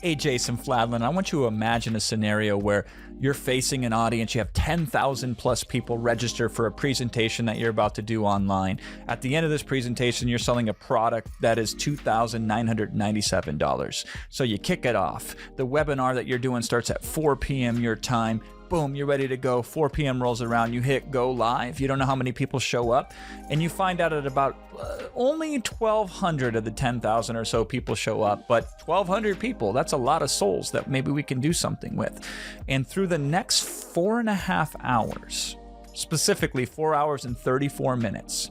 Hey, Jason Fladlien, I want you to imagine a scenario where you're facing an audience, you have 10,000 plus people register for a presentation that you're about to do online. At the end of this presentation, you're selling a product that is $2,997. So you kick it off. The webinar that you're doing starts at 4 p.m. your time. Boom, you're ready to go. 4 p.m. rolls around, you hit go live. You don't know how many people show up, and you find out at about only 1,200 of the 10,000 or so people show up, but 1,200 people, that's a lot of souls that maybe we can do something with. And through the next 4.5 hours, specifically 4 hours and 34 minutes,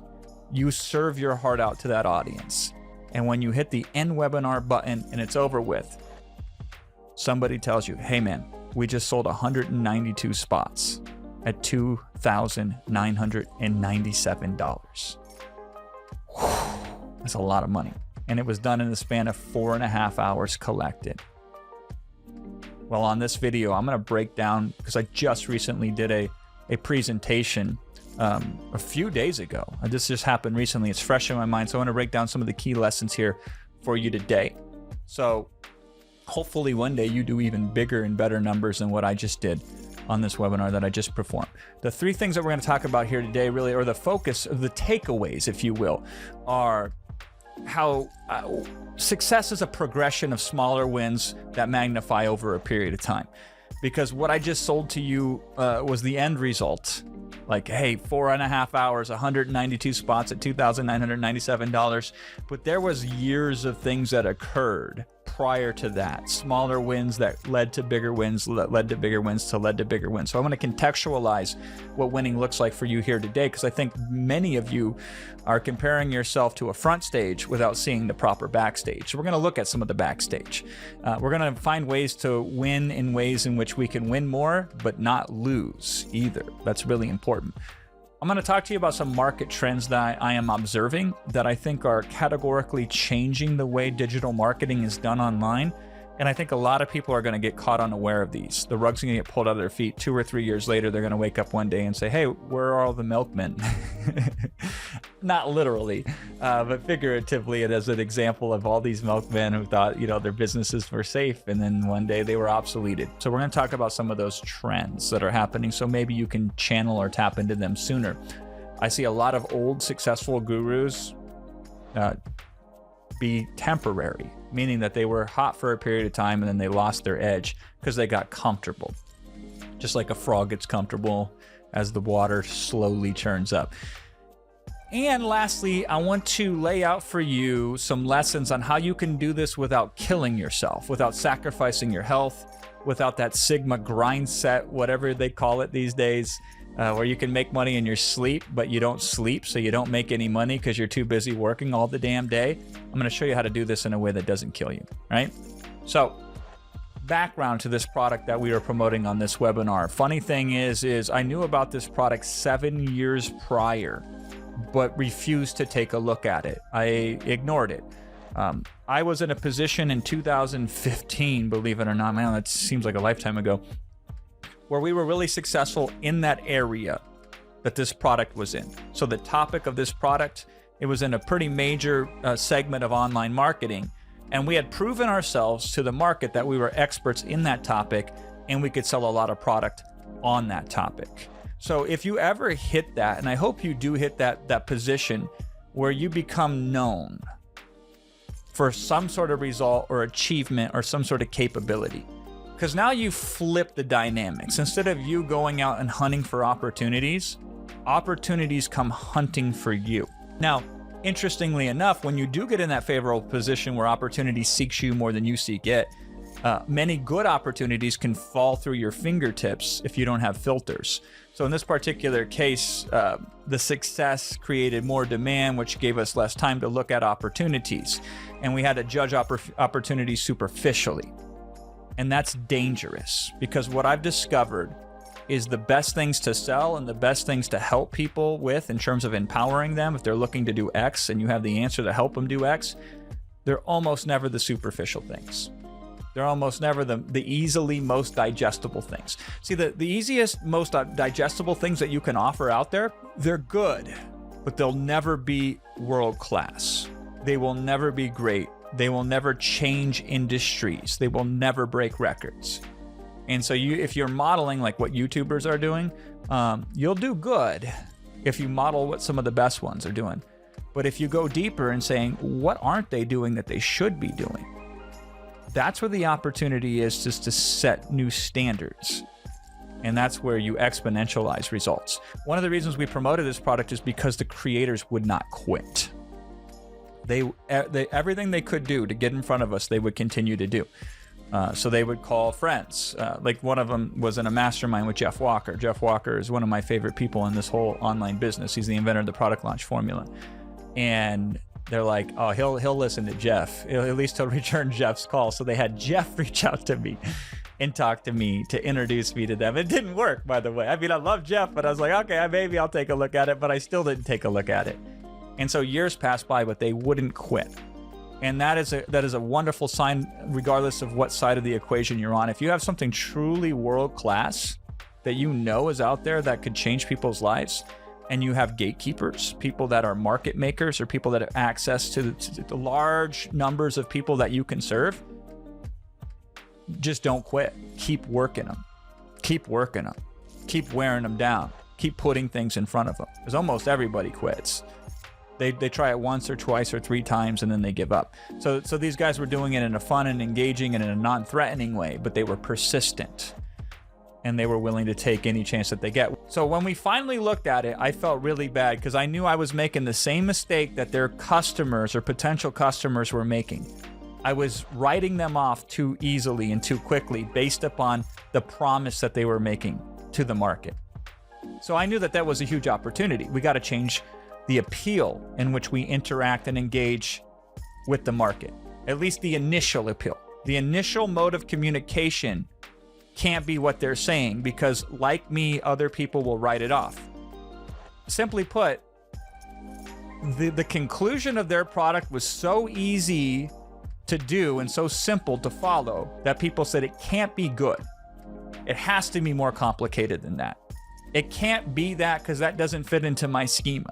you serve your heart out to that audience. And when you hit the end webinar button and it's over with, somebody tells you, hey man, we just sold 192 spots at $2,997. That's a lot of money. And it was done in the span of 4.5 hours collected. Well, on this video, I'm going to break down, because I just recently did a presentation a few days ago. This just happened recently. It's fresh in my mind. So I want to break down some of the key lessons here for you today. So hopefully one day you do even bigger and better numbers than what I just did on this webinar that I just performed. The three things that we're going to talk about here today really, or the focus of the takeaways, if you will, are how success is a progression of smaller wins that magnify over a period of time. Because what I just sold to you was the end result. Like, hey, 4.5 hours, 192 spots at $2,997. But there was years of things that occurred prior to that. Smaller wins that led to bigger wins, that led to bigger wins, to led to bigger wins. So I'm going to contextualize what winning looks like for you here today, because I think many of you are comparing yourself to a front stage without seeing the proper backstage. So we're going to look at some of the backstage. We're going to find ways to win in ways in which we can win more, but not lose either. That's really important. I'm going to talk to you about some market trends that I am observing that I think are categorically changing the way digital marketing is done online. And I think a lot of people are going to get caught unaware of these. The rug's going to get pulled out of their feet. 2 or 3 years later, they're going to wake up one day and say, hey, where are all the milkmen? Not literally, but figuratively, and as an example of all these milkmen who thought, you know, their businesses were safe, and then one day they were obsoleted. So we're going to talk about some of those trends that are happening, so maybe you can channel or tap into them sooner. I see a lot of old successful gurus be temporary, meaning that they were hot for a period of time and then they lost their edge because they got comfortable. Just like a frog gets comfortable as the water slowly churns up. And lastly, I want to lay out for you some lessons on how you can do this without killing yourself, without sacrificing your health, without that Sigma grind set, whatever they call it these days, where you can make money in your sleep, but you don't sleep, so you don't make any money because you're too busy working all the damn day. I'm going to show you how to do this in a way that doesn't kill you, right? So, background to this product that we are promoting on this webinar. Funny thing is I knew about this product 7 years prior, but refused to take a look at it. I ignored it. I was in a position in 2015, believe it or not, man, that seems like a lifetime ago, where we were really successful in that area that this product was in. So the topic of this product, it was in a pretty major segment of online marketing, and we had proven ourselves to the market that we were experts in that topic, and we could sell a lot of product on that topic. So if you ever hit that, and I hope you do hit that position where you become known for some sort of result or achievement or some sort of capability, because now you flip the dynamics. Instead of you going out and hunting for opportunities, opportunities come hunting for you. Now, interestingly enough, when you do get in that favorable position where opportunity seeks you more than you seek it, many good opportunities can fall through your fingertips if you don't have filters. So in this particular case, the success created more demand, which gave us less time to look at opportunities. And we had to judge opportunities superficially. And that's dangerous, because what I've discovered is the best things to sell and the best things to help people with in terms of empowering them, if they're looking to do X and you have the answer to help them do X, they're almost never the superficial things. They're almost never the easily most digestible things. See, the easiest, most digestible things that you can offer out there, they're good, but they'll never be world class. They will never be great. They will never change industries. They will never break records. And so if you're modeling like what YouTubers are doing, you'll do good if you model what some of the best ones are doing. But if you go deeper and saying, what aren't they doing that they should be doing? That's where the opportunity is, just to set new standards. And that's where you exponentialize results. One of the reasons we promoted this product is because the creators would not quit. They everything they could do to get in front of us, they would continue to do. So they would call friends. Like one of them was in a mastermind with Jeff Walker. Jeff Walker is one of my favorite people in this whole online business. He's the inventor of the product launch formula. And they're like, oh, he'll listen to Jeff. At least he'll return Jeff's call. So they had Jeff reach out to me and talk to me to introduce me to them. It didn't work, by the way. I mean, I love Jeff, but I was like, okay, maybe I'll take a look at it, but I still didn't take a look at it. And so years passed by, but they wouldn't quit. And that is a wonderful sign, regardless of what side of the equation you're on. If you have something truly world-class that you know is out there that could change people's lives, and you have gatekeepers, people that are market makers, or people that have access to the large numbers of people that you can serve, just don't quit. Keep working them. Keep working them. Keep wearing them down. Keep putting things in front of them. Because almost everybody quits. They try it once or twice or 3 times and then they give up. So these guys were doing it in a fun and engaging and in a non-threatening way, but they were persistent. And they were willing to take any chance that they get. So when we finally looked at it, I felt really bad because I knew I was making the same mistake that their customers or potential customers were making. I was writing them off too easily and too quickly based upon the promise that they were making to the market. So I knew that that was a huge opportunity. We got to change the appeal in which we interact and engage with the market. At least the initial appeal. The initial mode of communication can't be what they're saying, because like me, other people will write it off. Simply put, the conclusion of their product was so easy to do and so simple to follow that people said it can't be good. It has to be more complicated than that. It can't be that because that doesn't fit into my schema.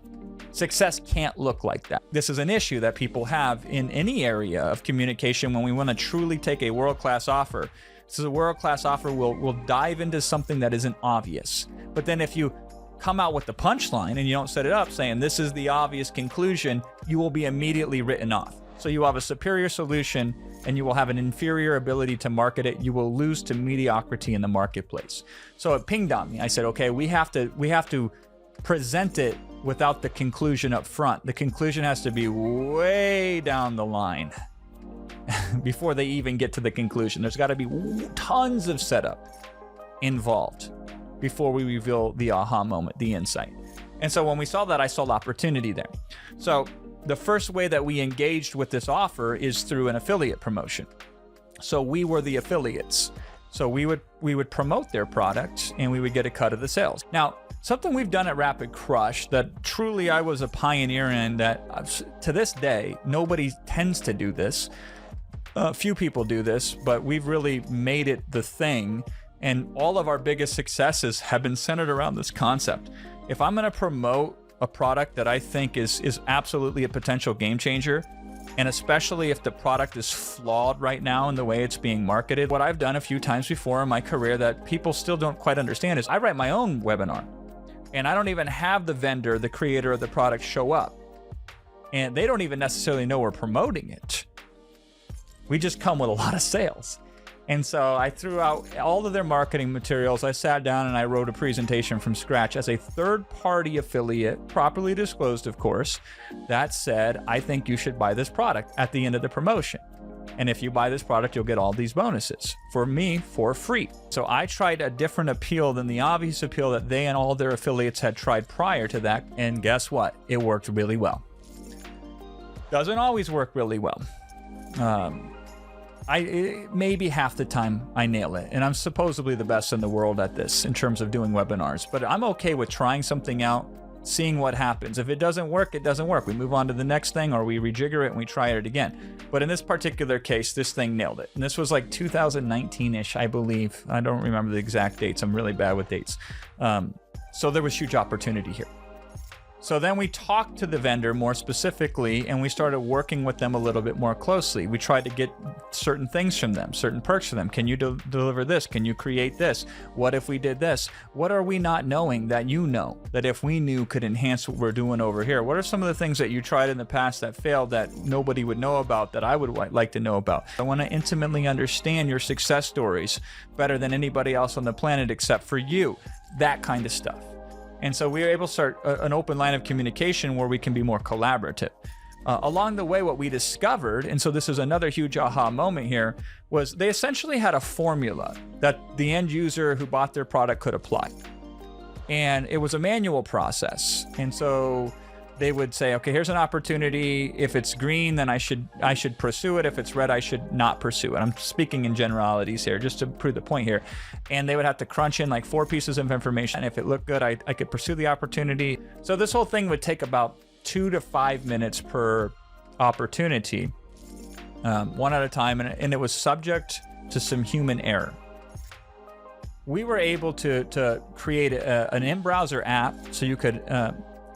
Success can't look like that. This is an issue that people have in any area of communication when we want to truly take a world-class offer. So the world-class offer will dive into something that isn't obvious. But then if you come out with the punchline and you don't set it up saying this is the obvious conclusion, you will be immediately written off. So you have a superior solution and you will have an inferior ability to market it. You will lose to mediocrity in the marketplace. So it pinged on me. I said, okay, we have to present it without the conclusion up front. The conclusion has to be way down the line before they even get to the conclusion. There's got to be tons of setup involved before we reveal the aha moment, the insight. And so when we saw that, I saw opportunity there. So the first way that we engaged with this offer is through an affiliate promotion. So we were the affiliates. So we would promote their product and we would get a cut of the sales. Now, something we've done at Rapid Crush that truly I was a pioneer in, that to this day, nobody tends to do this. Few people do this, but we've really made it the thing. And all of our biggest successes have been centered around this concept. If I'm going to promote a product that I think is absolutely a potential game changer, and especially if the product is flawed right now in the way it's being marketed, what I've done a few times before in my career that people still don't quite understand is I write my own webinar. And I don't even have the vendor, the creator of the product, show up. And they don't even necessarily know we're promoting it. We just come with a lot of sales. And so I threw out all of their marketing materials. I sat down and I wrote a presentation from scratch as a third-party affiliate, properly disclosed, of course, that said, I think you should buy this product at the end of the promotion. And if you buy this product, you'll get all these bonuses for me for free. So I tried a different appeal than the obvious appeal that they and all their affiliates had tried prior to that. And guess what? It worked really well. Doesn't always work really well. Maybe half the time I nail it. And I'm supposedly the best in the world at this in terms of doing webinars. But I'm okay with trying something out, seeing what happens. If it doesn't work, it doesn't work. We move on to the next thing, or we rejigger it and we try it again. But in this particular case, this thing nailed it. And this was like 2019-ish, I believe. I don't remember the exact dates. I'm really bad with dates. So there was huge opportunity here. So then we talked to the vendor more specifically, and we started working with them a little bit more closely. We tried to get certain things from them, certain perks from them. Can you deliver this? Can you create this? What if we did this? What are we not knowing that you know, that if we knew could enhance what we're doing over here? What are some of the things that you tried in the past that failed that nobody would know about, that I would like to know about? I want to intimately understand your success stories better than anybody else on the planet except for you. That kind of stuff. And so we were able to start an open line of communication where we can be more collaborative. Along the way, what we discovered, and so this is another huge aha moment here, was they essentially had a formula that the end user who bought their product could apply. And it was a manual process. And so they would say, okay, here's an opportunity. If it's green, then I should pursue it. If it's red, I should not pursue it. I'm speaking in generalities here, just to prove the point here. And they would have to crunch in like 4 pieces of information. And if it looked good, I could pursue the opportunity. So this whole thing would take about 2 to 5 minutes per opportunity, one at a time. And it was subject to some human error. We were able to create an in-browser app so you could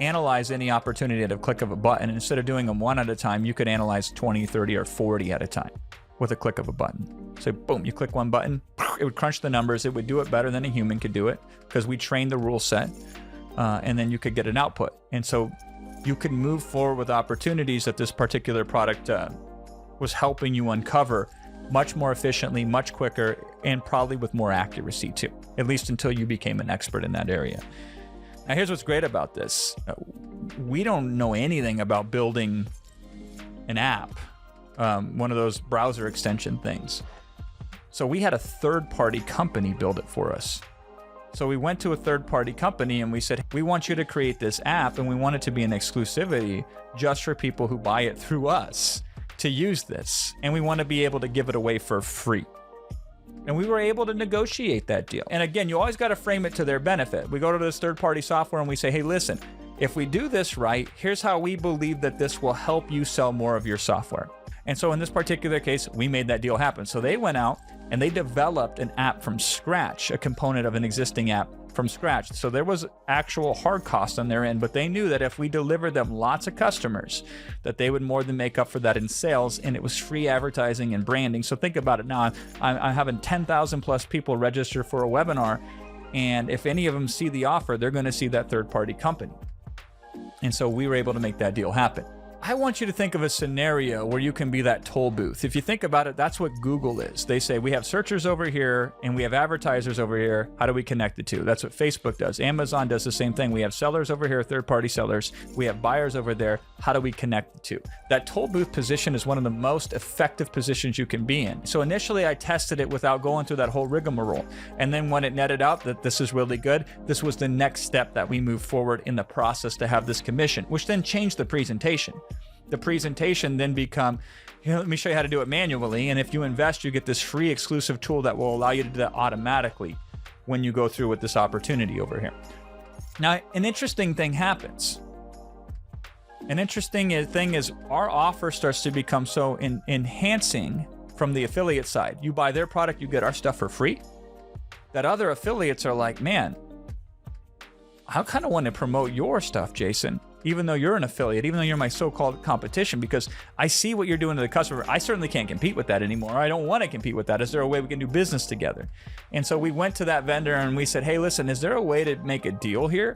analyze any opportunity at a click of a button. And instead of doing them 1 at a time, you could analyze 20, 30, or 40 at a time with a click of a button. So boom, you click one button, it would crunch the numbers. It would do it better than a human could do it because we trained the rule set, and then you could get an output. And so you could move forward with opportunities that this particular product was helping you uncover much more efficiently, much quicker, and probably with more accuracy too, at least until you became an expert in that area. Now, here's what's great about this. We don't know anything about building an app, one of those browser extension things. So we had a third-party company build it for us. So we went to a third-party company and we said, we want you to create this app, and we want it to be an exclusivity just for people who buy it through us to use this. And we want to be able to give it away for free. And we were able to negotiate that deal. And again, you always got to frame it to their benefit. We go to this third-party software and we say, hey, listen, if we do this right, here's how we believe that this will help you sell more of your software. And so in this particular case, we made that deal happen. So they went out and they developed an app from scratch, a component of an existing app from scratch. So there was actual hard cost on their end, but they knew that if we delivered them lots of customers, that they would more than make up for that in sales, and it was free advertising and branding. So think about it now. I'm having 10,000 plus people register for a webinar, and if any of them see the offer, they're going to see that third-party company. And so we were able to make that deal happen. I want you to think of a scenario where you can be that toll booth. If you think about it, that's what Google is. They say we have searchers over here and we have advertisers over here. How do we connect the two? That's what Facebook does. Amazon does the same thing. We have sellers over here, third-party sellers. We have buyers over there. How do we connect the two? That toll booth position is one of the most effective positions you can be in. So initially I tested it without going through that whole rigmarole. And then when it netted out that this is really good, this was the next step that we moved forward in the process to have this commission, which then changed the presentation. The presentation then become, let me show you how to do it manually. And if you invest, you get this free exclusive tool that will allow you to do that automatically when you go through with this opportunity over here. Now, an interesting thing happens. An interesting thing is our offer starts to become so enhancing from the affiliate side. You buy their product, you get our stuff for free. That other affiliates are like, man, I kind of want to promote your stuff, Jason, even though you're an affiliate, even though you're my so-called competition, because I see what you're doing to the customer. I certainly can't compete with that anymore. I don't want to compete with that. Is there a way we can do business together? And so we went to that vendor and we said, hey, listen, is there a way to make a deal here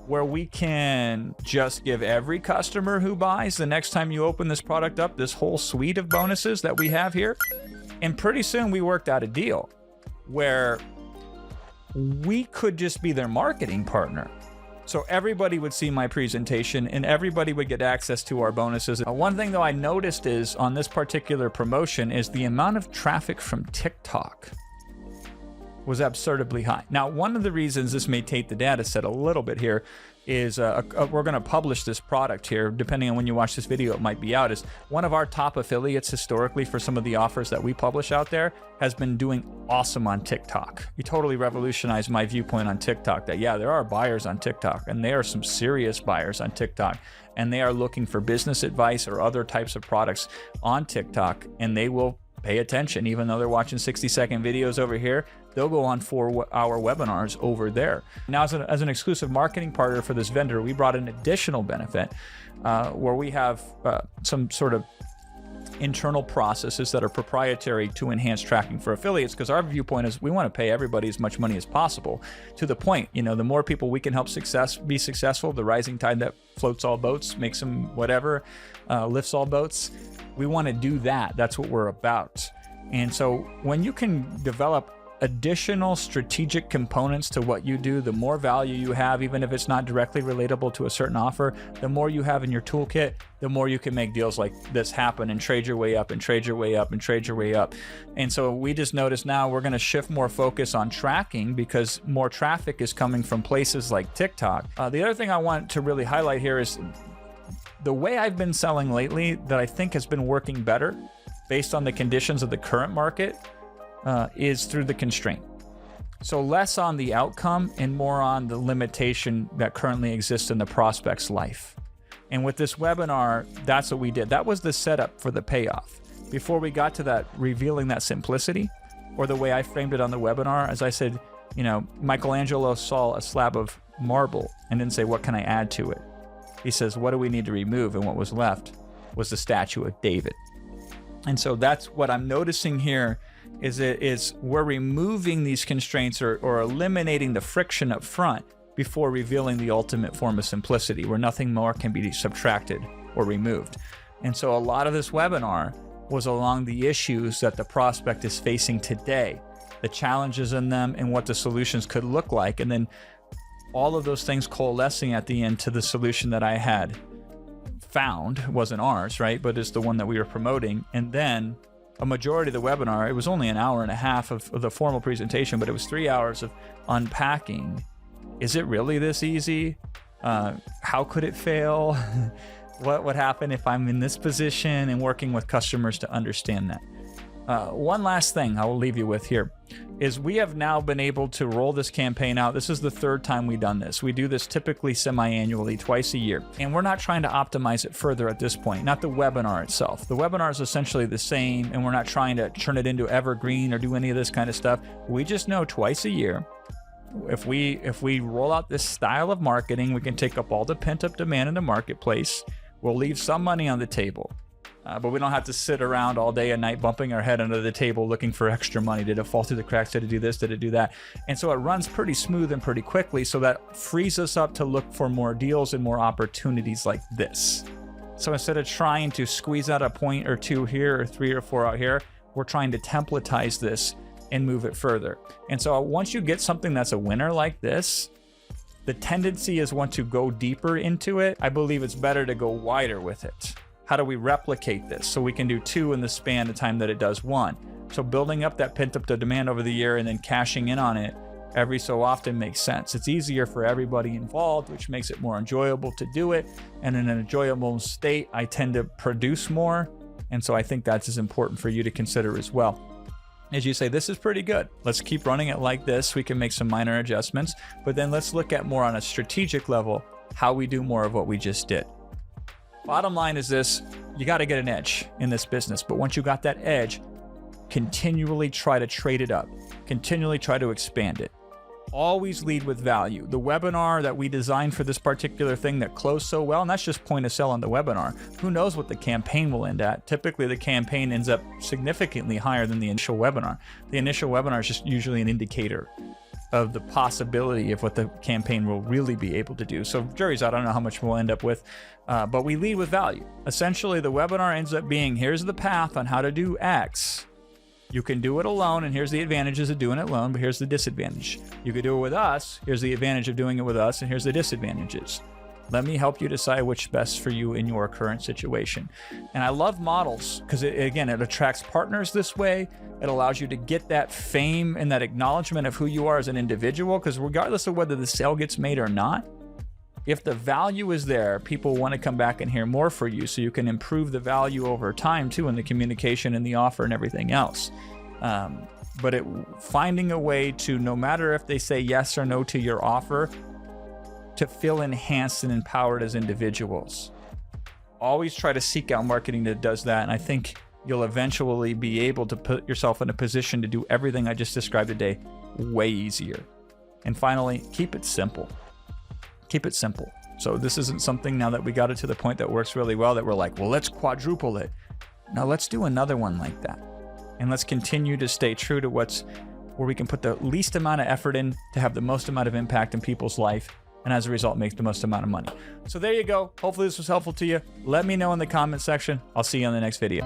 where we can just give every customer who buys the next time you open this product up, this whole suite of bonuses that we have here? And pretty soon we worked out a deal where we could just be their marketing partner. So everybody would see my presentation and everybody would get access to our bonuses. One thing though I noticed is on this particular promotion is the amount of traffic from TikTok was absurdly high. Now, one of the reasons this may taint the data set a little bit here is we're going to publish this product here. Depending on when you watch this video, it might be out. Is one of our top affiliates historically for some of the offers that we publish out there has been doing awesome on TikTok. You totally revolutionized my viewpoint on TikTok that, yeah, there are buyers on TikTok, and there are some serious buyers on TikTok, and they are looking for business advice or other types of products on TikTok, and they will pay attention. Even though they're watching 60-second videos over here, they'll go on 4-hour webinars over there. Now, as an exclusive marketing partner for this vendor, we brought an additional benefit where we have some sort of internal processes that are proprietary to enhance tracking for affiliates, because our viewpoint is we want to pay everybody as much money as possible. To the point, the more people we can help be successful, the rising tide that floats all boats, makes them whatever, lifts all boats. We want to do that. That's what we're about. And so when you can develop additional strategic components to what you do, the more value you have, even if it's not directly relatable to a certain offer, the more you have in your toolkit, the more you can make deals like this happen and trade your way up and trade your way up and trade your way up. And so we just noticed now we're going to shift more focus on tracking because more traffic is coming from places like TikTok. The other thing I want to really highlight here is the way I've been selling lately that I think has been working better based on the conditions of the current market is through the constraint. So less on the outcome and more on the limitation that currently exists in the prospect's life. And with this webinar, that's what we did. That was the setup for the payoff. Before we got to that, revealing that simplicity, or the way I framed it on the webinar, as I said, Michelangelo saw a slab of marble and didn't say, what can I add to it? He says, what do we need to remove? And what was left was the statue of David. And so that's what I'm noticing here is we're removing these constraints or eliminating the friction up front before revealing the ultimate form of simplicity, where nothing more can be subtracted or removed. And so a lot of this webinar was along the issues that the prospect is facing today, the challenges in them and what the solutions could look like. And then all of those things coalescing at the end to the solution that I had found. It wasn't ours, right? But it's the one that we were promoting. And then a majority of the webinar, it was only an hour and a half of the formal presentation, but it was 3 hours of unpacking. Is it really this easy? How could it fail? What would happen if I'm in this position, and working with customers to understand that. One last thing I will leave you with here is we have now been able to roll this campaign out. This is the third time we've done this. We do this typically semi-annually, twice a year. And we're not trying to optimize it further at this point, not the webinar itself. The webinar is essentially the same, and we're not trying to turn it into evergreen or do any of this kind of stuff. We just know twice a year, if we roll out this style of marketing, we can take up all the pent-up demand in the marketplace. We'll leave some money on the table. But we don't have to sit around all day and night bumping our head under the table looking for extra money. Did it fall through the cracks? Did it do this? Did it do that? And so it runs pretty smooth and pretty quickly, so that frees us up to look for more deals and more opportunities like this. So instead of trying to squeeze out a point or two here or 3 or 4 out here, we're trying to templatize this and move it further. And so once you get something that's a winner like this, the tendency is once you go deeper into it, I believe it's better to go wider with it. How do we replicate this so we can do 2 in the span of time that it does 1? So building up that pent-up demand over the year and then cashing in on it every so often makes sense. It's easier for everybody involved, which makes it more enjoyable to do it. And in an enjoyable state, I tend to produce more. And so I think that's as important for you to consider as well. As you say, this is pretty good. Let's keep running it like this. We can make some minor adjustments, but then let's look at more on a strategic level, how we do more of what we just did. Bottom line is this: you got to get an edge in this business, but once you got that edge, continually try to trade it up, continually try to expand it. Always lead with value. The webinar that we designed for this particular thing that closed so well, and that's just point of sale on the webinar. Who knows what the campaign will end at? Typically, the campaign ends up significantly higher than the initial webinar. The initial webinar is just usually an indicator of the possibility of what the campaign will really be able to do. So jury's out. I don't know how much we'll end up with, but we lead with value. Essentially, the webinar ends up being, here's the path on how to do X. You can do it alone, and here's the advantages of doing it alone, but here's the disadvantage. You could do it with us. Here's the advantage of doing it with us, and here's the disadvantages. Let me help you decide which best for you in your current situation. And I love models because, again, it attracts partners this way. It allows you to get that fame and that acknowledgement of who you are as an individual, because regardless of whether the sale gets made or not, if the value is there, people want to come back and hear more for you, so you can improve the value over time too in the communication and the offer and everything else. But finding a way to, no matter if they say yes or no to your offer, to feel enhanced and empowered as individuals. Always try to seek out marketing that does that. And I think you'll eventually be able to put yourself in a position to do everything I just described today way easier. And finally, keep it simple. Keep it simple. So this isn't something now that we got it to the point that works really well that we're like, well, let's quadruple it. Now let's do another one like that. And let's continue to stay true to where we can put the least amount of effort in to have the most amount of impact in people's life, and as a result, make the most amount of money. So there you go. Hopefully this was helpful to you. Let me know in the comment section. I'll see you on the next video.